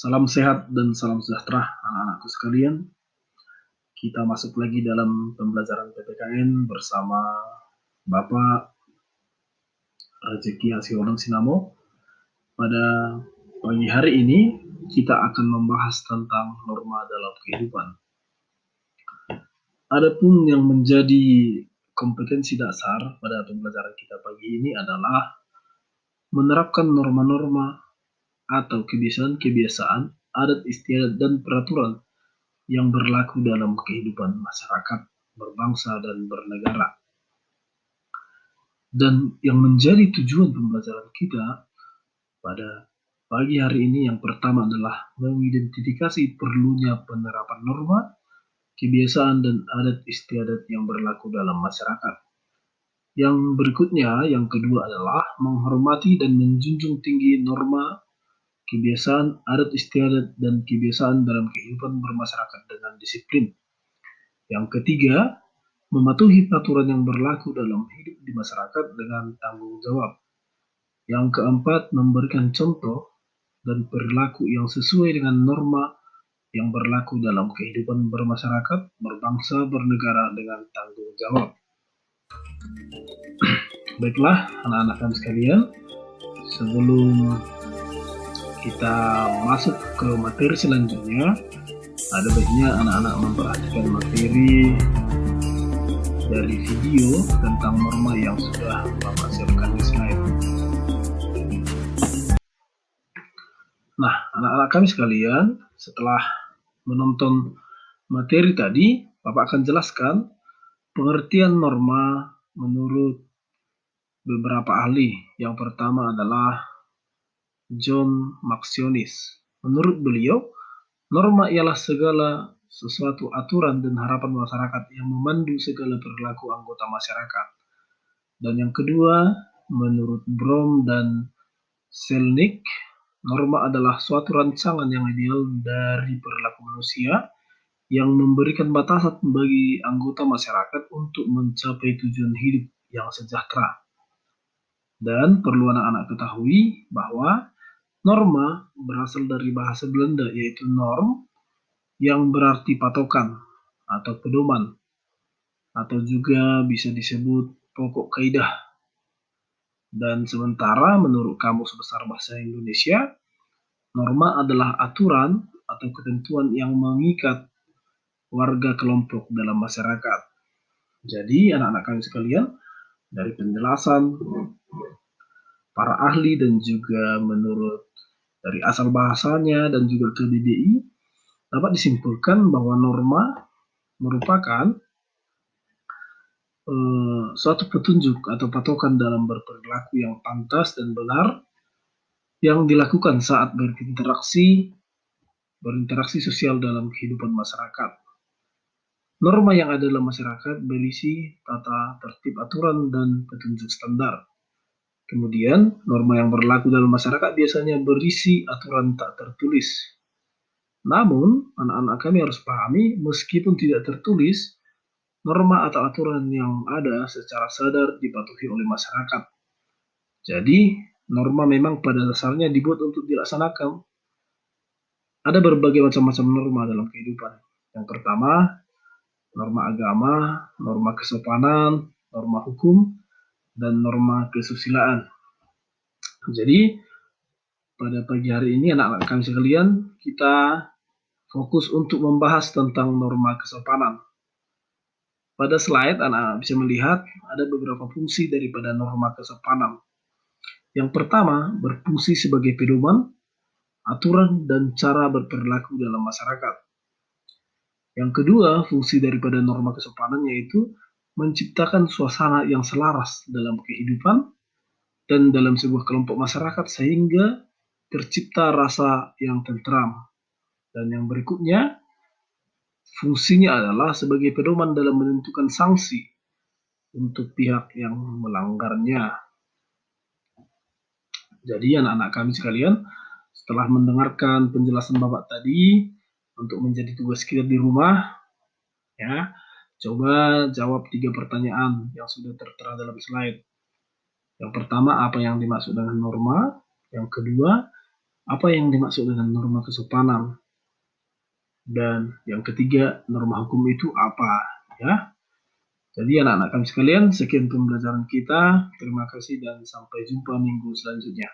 Salam sehat dan salam sejahtera anak-anakku sekalian. Kita masuk lagi dalam pembelajaran PPKN bersama Bapak Rezeki Hasilon Sinamo. Pada pagi hari ini kita akan membahas tentang norma dalam kehidupan. Adapun yang menjadi kompetensi dasar pada pembelajaran kita pagi ini adalah menerapkan norma-norma atau kebiasaan-kebiasaan, adat istiadat dan peraturan yang berlaku dalam kehidupan masyarakat, berbangsa, dan bernegara. Dan yang menjadi tujuan pembelajaran kita pada pagi hari ini yang pertama adalah mengidentifikasi perlunya penerapan norma, kebiasaan, dan adat istiadat yang berlaku dalam masyarakat. Yang berikutnya, yang kedua adalah menghormati dan menjunjung tinggi norma, kebiasaan, adat istiadat, dan kebiasaan dalam kehidupan bermasyarakat dengan disiplin. Yang ketiga, mematuhi peraturan yang berlaku dalam hidup di masyarakat dengan tanggung jawab. Yang keempat, memberikan contoh dan perilaku yang sesuai dengan norma yang berlaku dalam kehidupan bermasyarakat, berbangsa, bernegara dengan tanggung jawab. Baiklah, anak-anak kami sekalian, sebelum kita masuk ke materi selanjutnya, ada baiknya anak-anak memperhatikan materi dari video tentang norma yang sudah Bapak siapkan di slide. Nah, anak-anak kami sekalian, setelah menonton materi tadi, Bapak akan jelaskan pengertian norma menurut beberapa ahli. Yang pertama adalah John Maxionis. Menurut beliau, norma ialah segala sesuatu aturan dan harapan masyarakat yang memandu segala perilaku anggota masyarakat. Dan yang kedua, menurut Brom dan Selnick, norma adalah suatu rancangan yang ideal dari perilaku manusia yang memberikan batasan bagi anggota masyarakat untuk mencapai tujuan hidup yang sejahtera. Dan perlu anak-anak ketahui bahwa norma berasal dari bahasa Belanda, yaitu norm, yang berarti patokan atau pedoman, atau juga bisa disebut pokok kaidah. Dan sementara menurut Kamus Besar Bahasa Indonesia, norma adalah aturan atau ketentuan yang mengikat warga kelompok dalam masyarakat. Jadi anak-anak kami sekalian, dari penjelasan para ahli dan juga menurut dari asal bahasanya dan juga KBBI, dapat disimpulkan bahwa norma merupakan suatu petunjuk atau patokan dalam berperilaku yang pantas dan benar yang dilakukan saat berinteraksi sosial dalam kehidupan masyarakat. Norma yang ada dalam masyarakat berisi tata tertib aturan dan petunjuk standar. Kemudian, norma yang berlaku dalam masyarakat biasanya berisi aturan tak tertulis. Namun, anak-anak kami harus pahami, meskipun tidak tertulis, norma atau aturan yang ada secara sadar dipatuhi oleh masyarakat. Jadi, norma memang pada dasarnya dibuat untuk dilaksanakan. Ada berbagai macam-macam norma dalam kehidupan. Yang pertama, norma agama, norma kesopanan, norma hukum, dan norma kesusilaan. Jadi, pada pagi hari ini anak-anak kami sekalian, kita fokus untuk membahas tentang norma kesopanan. Pada slide, anak-anak bisa melihat ada beberapa fungsi daripada norma kesopanan. Yang pertama, berfungsi sebagai pedoman, aturan, dan cara berperilaku dalam masyarakat. Yang kedua, fungsi daripada norma kesopanan yaitu menciptakan suasana yang selaras dalam kehidupan dan dalam sebuah kelompok masyarakat sehingga tercipta rasa yang tentram. Dan yang berikutnya, fungsinya adalah sebagai pedoman dalam menentukan sanksi untuk pihak yang melanggarnya. Jadi anak-anak kami sekalian, setelah mendengarkan penjelasan Bapak tadi, untuk menjadi tugas kita di rumah, ya, coba jawab 3 pertanyaan yang sudah tertera dalam slide. Yang pertama, apa yang dimaksud dengan norma? Yang kedua, Apa yang dimaksud dengan norma kesopanan? Dan yang ketiga, norma hukum itu apa? Ya. Jadi anak-anak kami sekalian, sekian pembelajaran kita. Terima kasih dan sampai jumpa minggu selanjutnya.